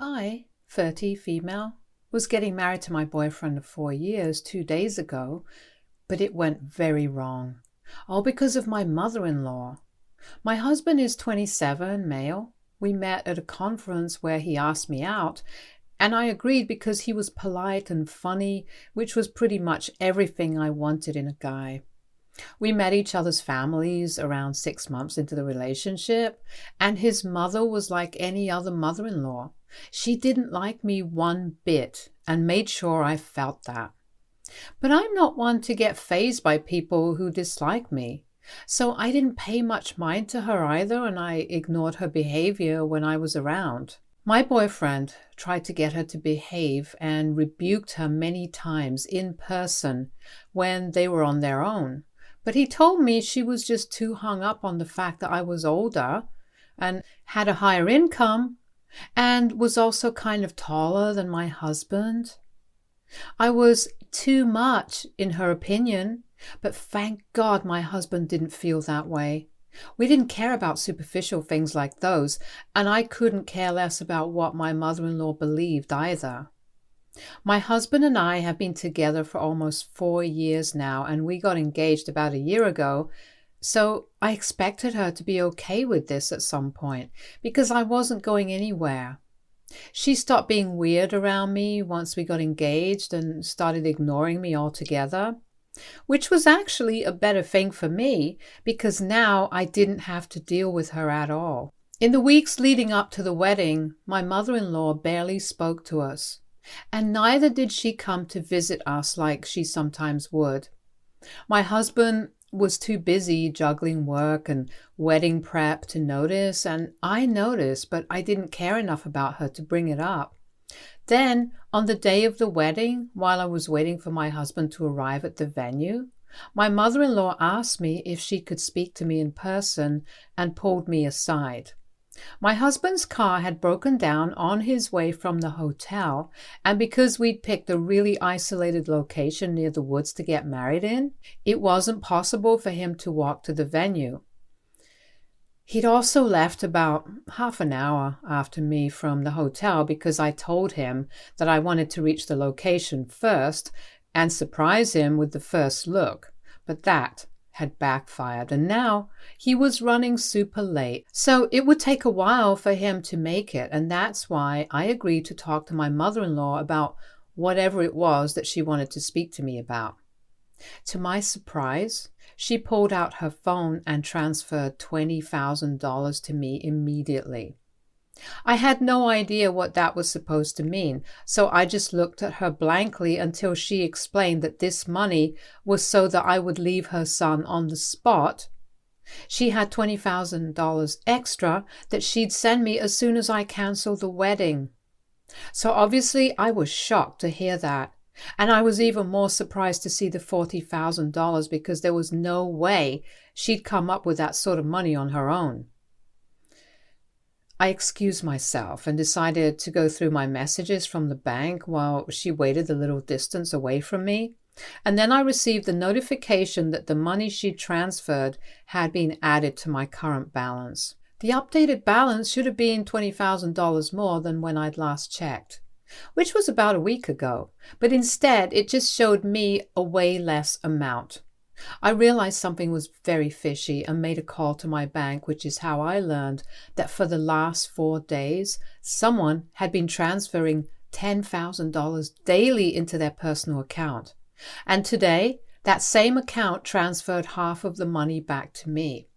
I, 30, female, was getting married to my boyfriend of 4 years 2 days ago, but it went very wrong. All because of my mother-in-law. My husband is 27, male. We met at a conference where he asked me out, and I agreed because he was polite and funny, which was pretty much everything I wanted in a guy. We met each other's families around 6 months into the relationship, and his mother was like any other mother-in-law. She didn't like me one bit and made sure I felt that. But I'm not one to get fazed by people who dislike me. So I didn't pay much mind to her either, and I ignored her behavior when I was around. My boyfriend tried to get her to behave and rebuked her many times in person when they were on their own. But he told me she was just too hung up on the fact that I was older and had a higher income and was also kind of taller than my husband. I was too much, in her opinion, but thank God my husband didn't feel that way. We didn't care about superficial things like those, and I couldn't care less about what my mother-in-law believed either. My husband and I have been together for almost 4 years now, and we got engaged about a year ago, so I expected her to be okay with this at some point, because I wasn't going anywhere. She stopped being weird around me once we got engaged and started ignoring me altogether, which was actually a better thing for me because now I didn't have to deal with her at all. In the weeks leading up to the wedding, my mother-in-law barely spoke to us, and neither did she come to visit us like she sometimes would. My husband was too busy juggling work and wedding prep to notice, and I noticed, but I didn't care enough about her to bring it up. Then, on the day of the wedding, while I was waiting for my husband to arrive at the venue, my mother-in-law asked me if she could speak to me in person and pulled me aside. My husband's car had broken down on his way from the hotel, and because we'd picked a really isolated location near the woods to get married in, it wasn't possible for him to walk to the venue. He'd also left about half an hour after me from the hotel because I told him that I wanted to reach the location first and surprise him with the first look, but that had backfired, and now he was running super late. So it would take a while for him to make it, and that's why I agreed to talk to my mother-in-law about whatever it was that she wanted to speak to me about. To my surprise, she pulled out her phone and transferred $20,000 to me immediately. I had no idea what that was supposed to mean, so I just looked at her blankly until she explained that this money was so that I would leave her son on the spot. She had $20,000 extra that she'd send me as soon as I canceled the wedding. So obviously I was shocked to hear that, and I was even more surprised to see the $40,000 because there was no way she'd come up with that sort of money on her own. I excused myself and decided to go through my messages from the bank while she waited a little distance away from me. And then I received the notification that the money she transferred had been added to my current balance. The updated balance should have been $20,000 more than when I'd last checked, which was about a week ago, but instead it just showed me a way less amount. I realized something was very fishy and made a call to my bank, which is how I learned that for the last 4 days, someone had been transferring $10,000 daily into their personal account. And today, that same account transferred half of the money back to me.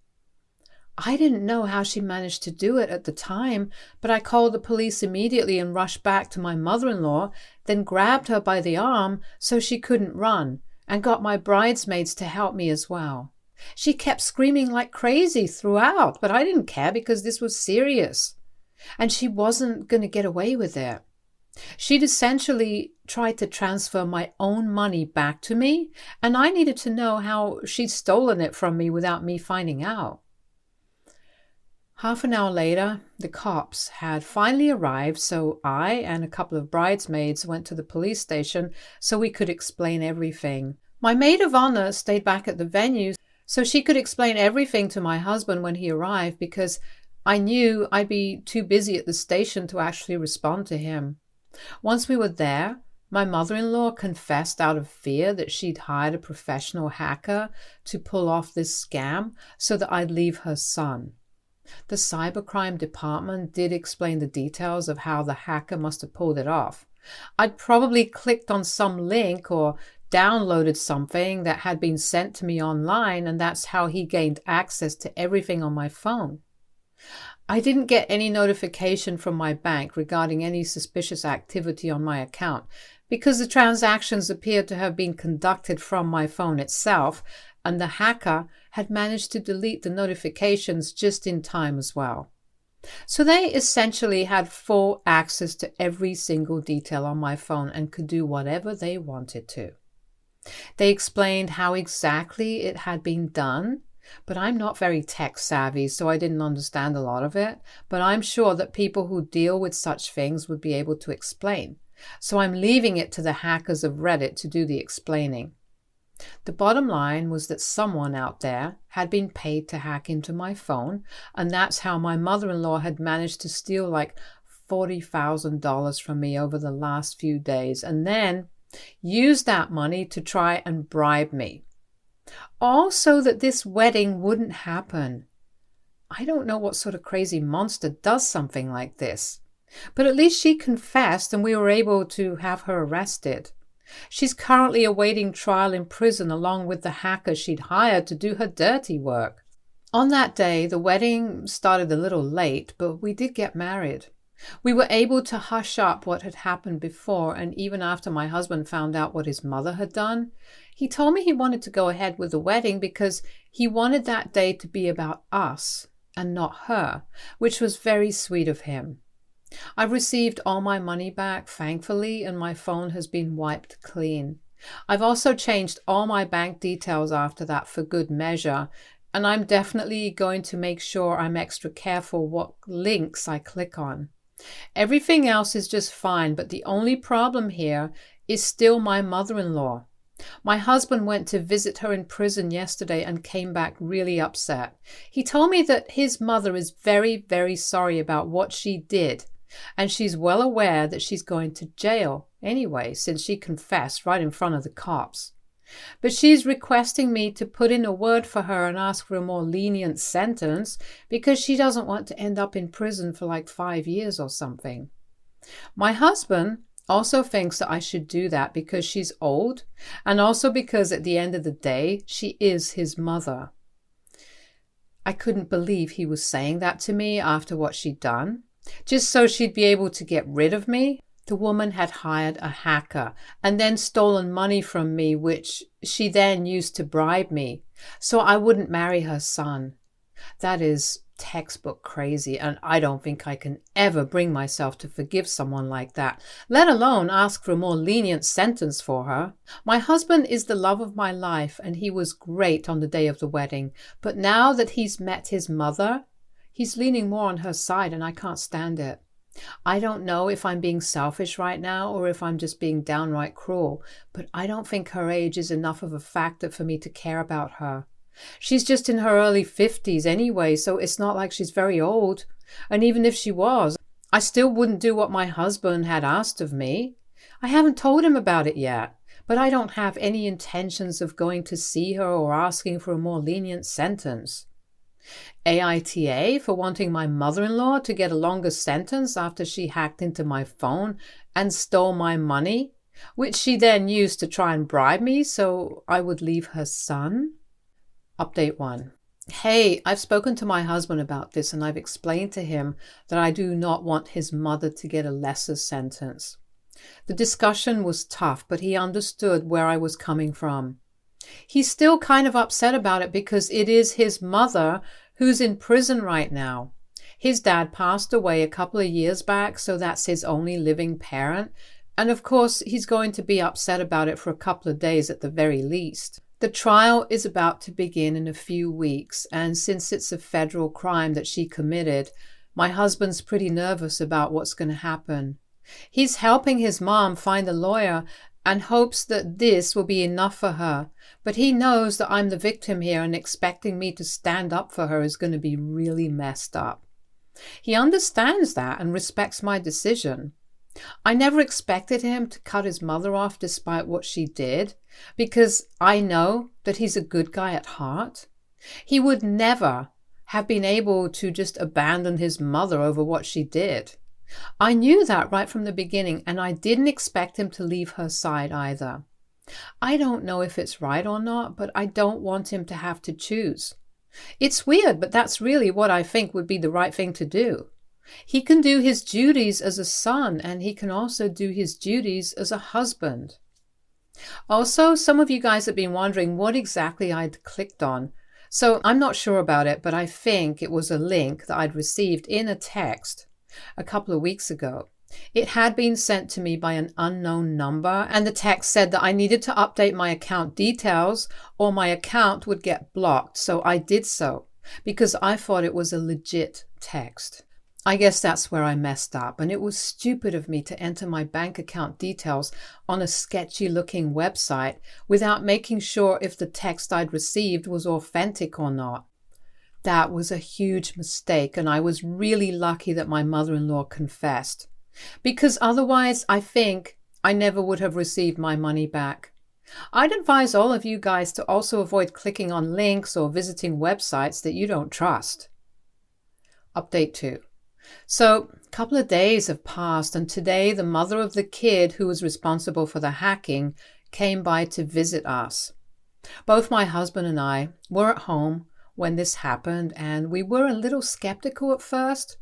I didn't know how she managed to do it at the time, but I called the police immediately and rushed back to my mother-in-law, then grabbed her by the arm so she couldn't run, and got my bridesmaids to help me as well. She kept screaming like crazy throughout, but I didn't care because this was serious, and she wasn't going to get away with it. She'd essentially tried to transfer my own money back to me, and I needed to know how she'd stolen it from me without me finding out. Half an hour later, the cops had finally arrived, so I and a couple of bridesmaids went to the police station so we could explain everything. My maid of honor stayed back at the venue so she could explain everything to my husband when he arrived because I knew I'd be too busy at the station to actually respond to him. Once we were there, my mother-in-law confessed out of fear that she'd hired a professional hacker to pull off this scam so that I'd leave her son. The cybercrime department did explain the details of how the hacker must have pulled it off. I'd probably clicked on some link or downloaded something that had been sent to me online, and that's how he gained access to everything on my phone. I didn't get any notification from my bank regarding any suspicious activity on my account because the transactions appeared to have been conducted from my phone itself, and the hacker had managed to delete the notifications just in time as well. So they essentially had full access to every single detail on my phone and could do whatever they wanted to. They explained how exactly it had been done, but I'm not very tech savvy, so I didn't understand a lot of it, but I'm sure that people who deal with such things would be able to explain. So I'm leaving it to the hackers of Reddit to do the explaining. The bottom line was that someone out there had been paid to hack into my phone, and that's how my mother-in-law had managed to steal like $40,000 from me over the last few days, and then use that money to try and bribe me. All so that this wedding wouldn't happen. I don't know what sort of crazy monster does something like this. But at least she confessed and we were able to have her arrested. She's currently awaiting trial in prison along with the hacker she'd hired to do her dirty work. On that day, the wedding started a little late, but we did get married. We were able to hush up what had happened before, and even after my husband found out what his mother had done, he told me he wanted to go ahead with the wedding because he wanted that day to be about us and not her, which was very sweet of him. I've received all my money back, thankfully, and my phone has been wiped clean. I've also changed all my bank details after that for good measure, and I'm definitely going to make sure I'm extra careful what links I click on. Everything else is just fine, but the only problem here is still my mother-in-law. My husband went to visit her in prison yesterday and came back really upset. He told me that his mother is very, very sorry about what she did, and she's well aware that she's going to jail anyway, since she confessed right in front of the cops. But she's requesting me to put in a word for her and ask for a more lenient sentence because she doesn't want to end up in prison for like 5 years or something. My husband also thinks that I should do that because she's old, and also because at the end of the day, she is his mother. I couldn't believe he was saying that to me after what she'd done, just so she'd be able to get rid of me. The woman had hired a hacker and then stolen money from me, which she then used to bribe me, so I wouldn't marry her son. That is textbook crazy, and I don't think I can ever bring myself to forgive someone like that, let alone ask for a more lenient sentence for her. My husband is the love of my life, and he was great on the day of the wedding, but now that he's met his mother, he's leaning more on her side, and I can't stand it. I don't know if I'm being selfish right now or if I'm just being downright cruel, but I don't think her age is enough of a factor for me to care about her. She's just in her early 50s anyway, so it's not like she's very old. And even if she was, I still wouldn't do what my husband had asked of me. I haven't told him about it yet, but I don't have any intentions of going to see her or asking for a more lenient sentence. AITA for wanting my mother-in-law to get a longer sentence after she hacked into my phone and stole my money, which she then used to try and bribe me so I would leave her son. Update 1. Hey, I've spoken to my husband about this and I've explained to him that I do not want his mother to get a lesser sentence. The discussion was tough, but he understood where I was coming from. He's still kind of upset about it because it is his mother who's in prison right now. His dad passed away a couple of years back, so that's his only living parent. And of course, he's going to be upset about it for a couple of days at the very least. The trial is about to begin in a few weeks, and since it's a federal crime that she committed, my husband's pretty nervous about what's going to happen. He's helping his mom find a lawyer and hopes that this will be enough for her, but he knows that I'm the victim here and expecting me to stand up for her is going to be really messed up. He understands that and respects my decision. I never expected him to cut his mother off despite what she did, because I know that he's a good guy at heart. He would never have been able to just abandon his mother over what she did. I knew that right from the beginning, and I didn't expect him to leave her side either. I don't know if it's right or not, but I don't want him to have to choose. It's weird, but that's really what I think would be the right thing to do. He can do his duties as a son, and he can also do his duties as a husband. Also, some of you guys have been wondering what exactly I'd clicked on. So I'm not sure about it, but I think it was a link that I'd received in a text a couple of weeks ago. It had been sent to me by an unknown number, and the text said that I needed to update my account details or my account would get blocked. So I did so because I thought it was a legit text. I guess that's where I messed up, and it was stupid of me to enter my bank account details on a sketchy looking website without making sure if the text I'd received was authentic or not. That was a huge mistake, and I was really lucky that my mother-in-law confessed, because otherwise I think I never would have received my money back. I'd advise all of you guys to also avoid clicking on links or visiting websites that you don't trust. Update 2. So a couple of days have passed, and today the mother of the kid who was responsible for the hacking came by to visit us. Both my husband and I were at home when this happened, and we were a little skeptical at first,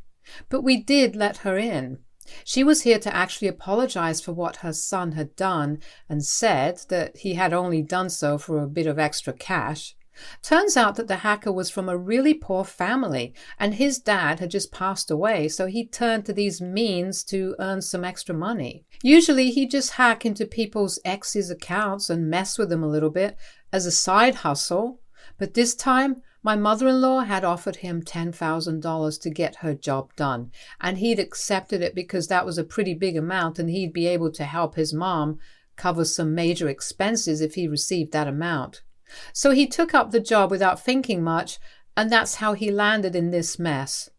but we did let her in. She was here to actually apologize for what her son had done and said that he had only done so for a bit of extra cash. Turns out that the hacker was from a really poor family, and his dad had just passed away, so he turned to these means to earn some extra money. Usually he'd just hack into people's exes' accounts and mess with them a little bit as a side hustle, but this time my mother-in-law had offered him $10,000 to get her job done, and he'd accepted it because that was a pretty big amount and he'd be able to help his mom cover some major expenses if he received that amount. So he took up the job without thinking much, and that's how he landed in this mess.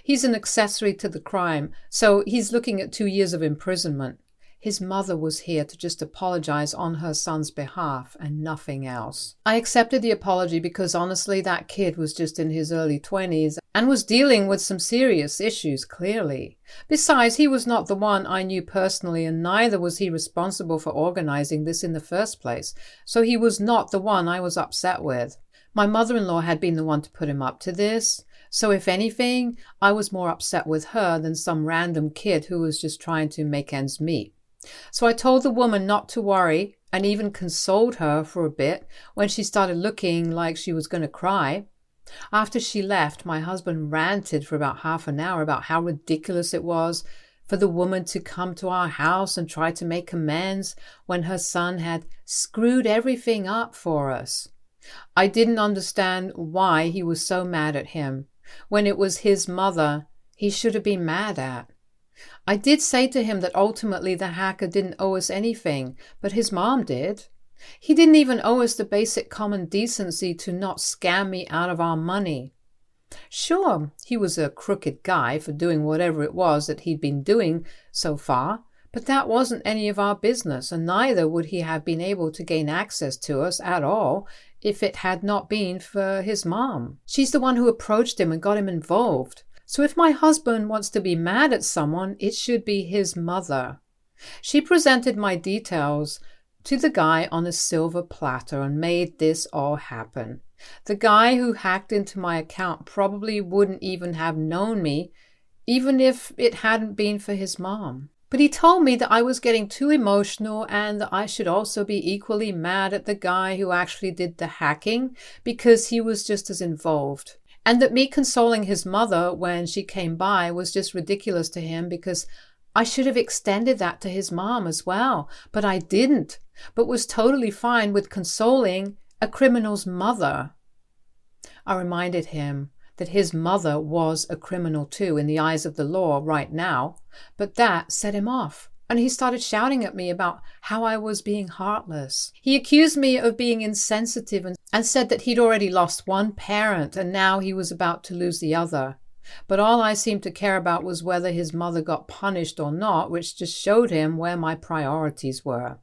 He's an accessory to the crime, so he's looking at 2 years of imprisonment. His mother was here to just apologize on her son's behalf and nothing else. I accepted the apology because honestly that kid was just in his early 20s and was dealing with some serious issues, clearly. Besides, he was not the one I knew personally, and neither was he responsible for organizing this in the first place, so he was not the one I was upset with. My mother-in-law had been the one to put him up to this, so if anything, I was more upset with her than some random kid who was just trying to make ends meet. So I told the woman not to worry and even consoled her for a bit when she started looking like she was going to cry. After she left, my husband ranted for about half an hour about how ridiculous it was for the woman to come to our house and try to make amends when her son had screwed everything up for us. I didn't understand why he was so mad at him when it was his mother he should have been mad at. I did say to him that ultimately the hacker didn't owe us anything, but his mom did. He didn't even owe us the basic common decency to not scam me out of our money. Sure, he was a crooked guy for doing whatever it was that he'd been doing so far, but that wasn't any of our business, and neither would he have been able to gain access to us at all if it had not been for his mom. She's the one who approached him and got him involved. So if my husband wants to be mad at someone, it should be his mother. She presented my details to the guy on a silver platter and made this all happen. The guy who hacked into my account probably wouldn't even have known me, even if it hadn't been for his mom. But he told me that I was getting too emotional and that I should also be equally mad at the guy who actually did the hacking because he was just as involved. And that me consoling his mother when she came by was just ridiculous to him because I should have extended that to his mom as well. But I didn't, but was totally fine with consoling a criminal's mother. I reminded him that his mother was a criminal too in the eyes of the law right now, but that set him off. And he started shouting at me about how I was being heartless. He accused me of being insensitive and said that he'd already lost one parent and now he was about to lose the other. But all I seemed to care about was whether his mother got punished or not, which just showed him where my priorities were.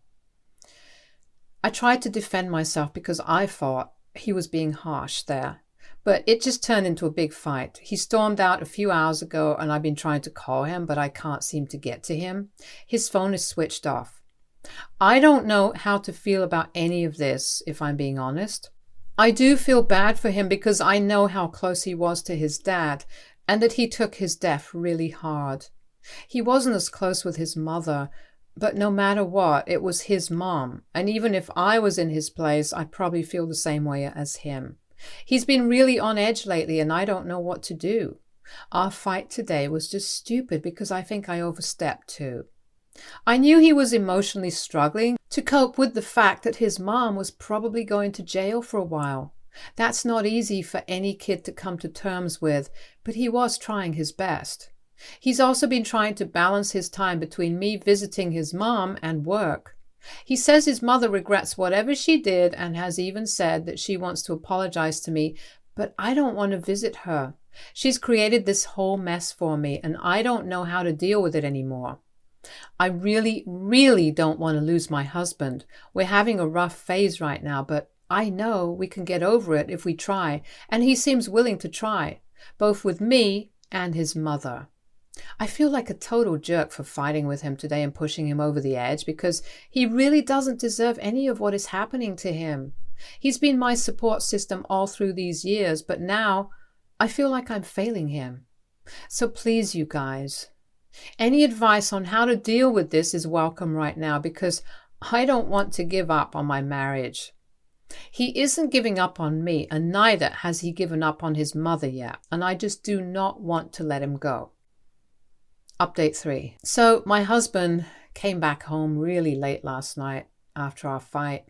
I tried to defend myself because I thought he was being harsh there. But it just turned into a big fight. He stormed out a few hours ago and I've been trying to call him, but I can't seem to get to him. His phone is switched off. I don't know how to feel about any of this, if I'm being honest. I do feel bad for him because I know how close he was to his dad and that he took his death really hard. He wasn't as close with his mother, but no matter what, it was his mom. And even if I was in his place, I'd probably feel the same way as him. He's been really on edge lately and I don't know what to do. Our fight today was just stupid because I think I overstepped too. I knew he was emotionally struggling to cope with the fact that his mom was probably going to jail for a while. That's not easy for any kid to come to terms with, but he was trying his best. He's also been trying to balance his time between me visiting his mom and work. He says his mother regrets whatever she did and has even said that she wants to apologize to me, but I don't want to visit her. She's created this whole mess for me and I don't know how to deal with it anymore. I really, really don't want to lose my husband. We're having a rough phase right now, but I know we can get over it if we try, and he seems willing to try, both with me and his mother. I feel like a total jerk for fighting with him today and pushing him over the edge because he really doesn't deserve any of what is happening to him. He's been my support system all through these years, but now I feel like I'm failing him. So please, you guys, any advice on how to deal with this is welcome right now because I don't want to give up on my marriage. He isn't giving up on me, and neither has he given up on his mother yet, and I just do not want to let him go. Update 3. So my husband came back home really late last night after our fight.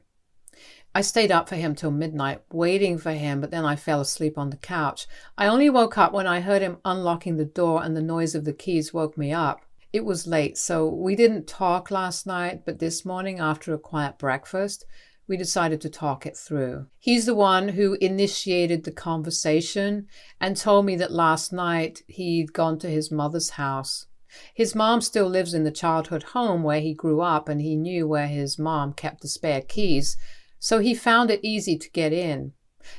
I stayed up for him till midnight, waiting for him, but then I fell asleep on the couch. I only woke up when I heard him unlocking the door and the noise of the keys woke me up. It was late, so we didn't talk last night, but this morning after a quiet breakfast, we decided to talk it through. He's the one who initiated the conversation and told me that last night he'd gone to his mother's house. His mom still lives in the childhood home where he grew up, and he knew where his mom kept the spare keys, so he found it easy to get in.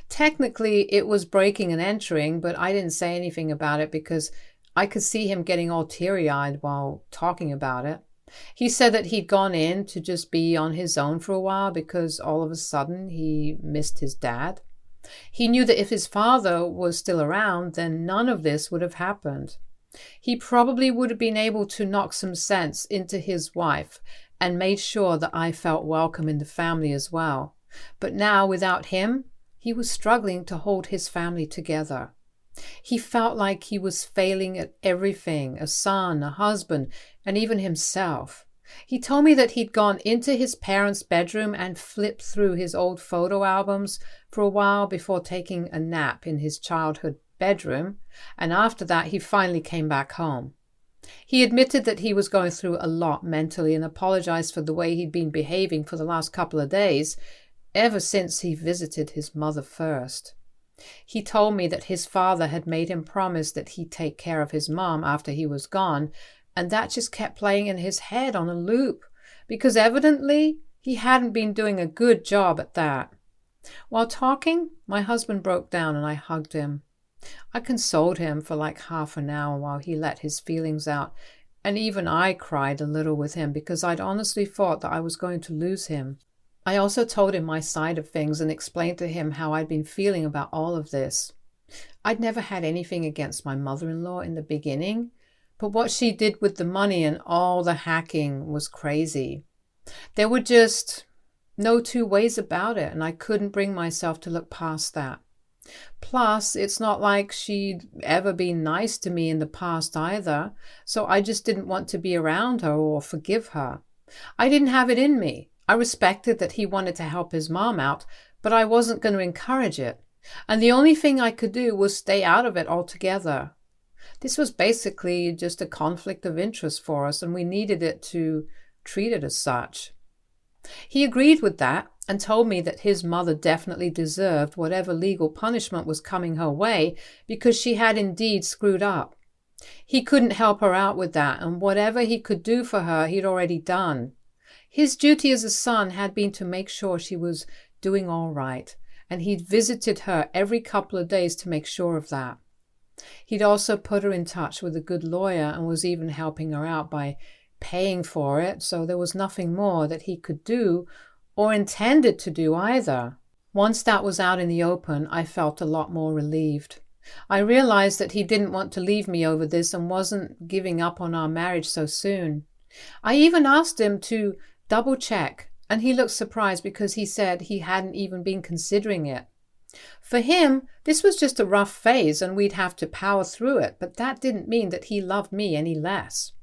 Technically, it was breaking and entering, but I didn't say anything about it because I could see him getting all teary-eyed while talking about it. He said that he'd gone in to just be on his own for a while because all of a sudden he missed his dad. He knew that if his father was still around, then none of this would have happened. He probably would have been able to knock some sense into his wife and made sure that I felt welcome in the family as well. But now, without him, he was struggling to hold his family together. He felt like he was failing at everything, a son, a husband, and even himself. He told me that he'd gone into his parents' bedroom and flipped through his old photo albums for a while before taking a nap in his childhood bedroom, and after that he finally came back home. He admitted that he was going through a lot mentally and apologized for the way he'd been behaving for the last couple of days, ever since he visited his mother first. He told me that his father had made him promise that he'd take care of his mom after he was gone, and that just kept playing in his head on a loop, because evidently he hadn't been doing a good job at that. While talking, my husband broke down and I hugged him. I consoled him for like half an hour while he let his feelings out, and even I cried a little with him because I'd honestly thought that I was going to lose him. I also told him my side of things and explained to him how I'd been feeling about all of this. I'd never had anything against my mother-in-law in the beginning, but what she did with the money and all the hacking was crazy. There were just no two ways about it, and I couldn't bring myself to look past that. Plus, it's not like she'd ever been nice to me in the past either, so I just didn't want to be around her or forgive her. I didn't have it in me. I respected that he wanted to help his mom out, but I wasn't going to encourage it. And the only thing I could do was stay out of it altogether. This was basically just a conflict of interest for us, and we needed it to treat it as such. He agreed with that, and told me that his mother definitely deserved whatever legal punishment was coming her way because she had indeed screwed up. He couldn't help her out with that, and whatever he could do for her, he'd already done. His duty as a son had been to make sure she was doing all right, and he'd visited her every couple of days to make sure of that. He'd also put her in touch with a good lawyer and was even helping her out by paying for it, so there was nothing more that he could do or intended to do either. Once that was out in the open, I felt a lot more relieved. I realized that he didn't want to leave me over this and wasn't giving up on our marriage so soon. I even asked him to double check, and he looked surprised because he said he hadn't even been considering it. For him, this was just a rough phase and we'd have to power through it, but that didn't mean that he loved me any less.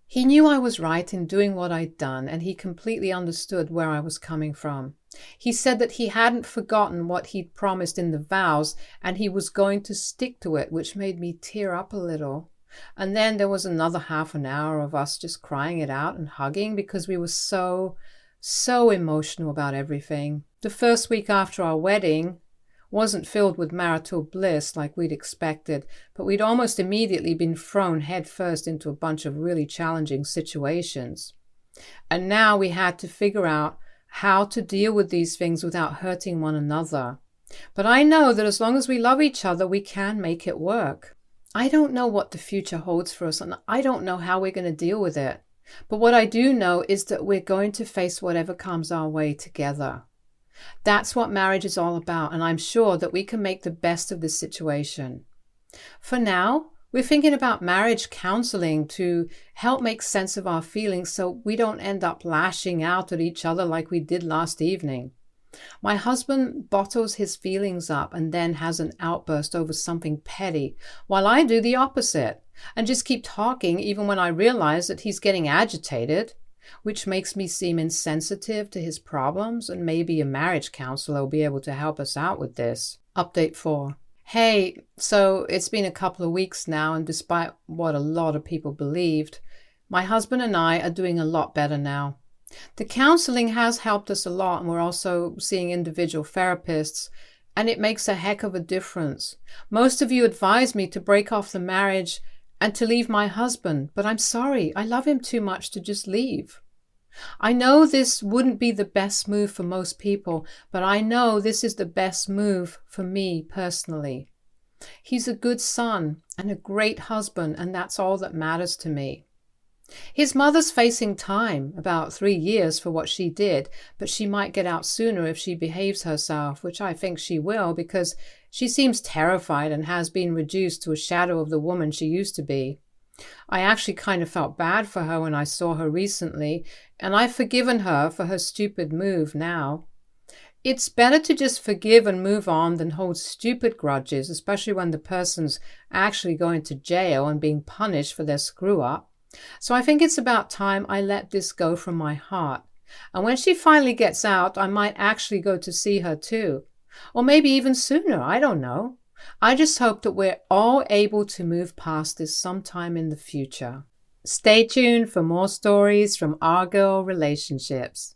He knew I was right in doing what I'd done, and he completely understood where I was coming from. He said that he hadn't forgotten what he'd promised in the vows, and he was going to stick to it, which made me tear up a little. And then there was another half an hour of us just crying it out and hugging because we were so emotional about everything. The first week after our wedding wasn't filled with marital bliss like we'd expected, but we'd almost immediately been thrown headfirst into a bunch of really challenging situations. And now we had to figure out how to deal with these things without hurting one another. But I know that as long as we love each other, we can make it work. I don't know what the future holds for us, and I don't know how we're going to deal with it. But what I do know is that we're going to face whatever comes our way together. That's what marriage is all about, and I'm sure that we can make the best of this situation. For now, we're thinking about marriage counseling to help make sense of our feelings so we don't end up lashing out at each other like we did last evening. My husband bottles his feelings up and then has an outburst over something petty, while I do the opposite and just keep talking even when I realize that he's getting agitated, which makes me seem insensitive to his problems, and maybe a marriage counselor will be able to help us out with this. Update 4. Hey, so it's been a couple of weeks now, and despite what a lot of people believed, my husband and I are doing a lot better now. The counseling has helped us a lot, and we're also seeing individual therapists, and it makes a heck of a difference. Most of you advised me to break off the marriage and to leave my husband, but I'm sorry, I love him too much to just leave. I know this wouldn't be the best move for most people, but I know this is the best move for me personally. He's a good son and a great husband, and that's all that matters to me. His mother's facing time, about 3 years for what she did, but she might get out sooner if she behaves herself, which I think she will because she seems terrified and has been reduced to a shadow of the woman she used to be. I actually kind of felt bad for her when I saw her recently, and I've forgiven her for her stupid move now. It's better to just forgive and move on than hold stupid grudges, especially when the person's actually going to jail and being punished for their screw-up. So I think it's about time I let this go from my heart. And when she finally gets out, I might actually go to see her too. Or maybe even sooner, I don't know. I just hope that we're all able to move past this sometime in the future. Stay tuned for more stories from our girl relationships.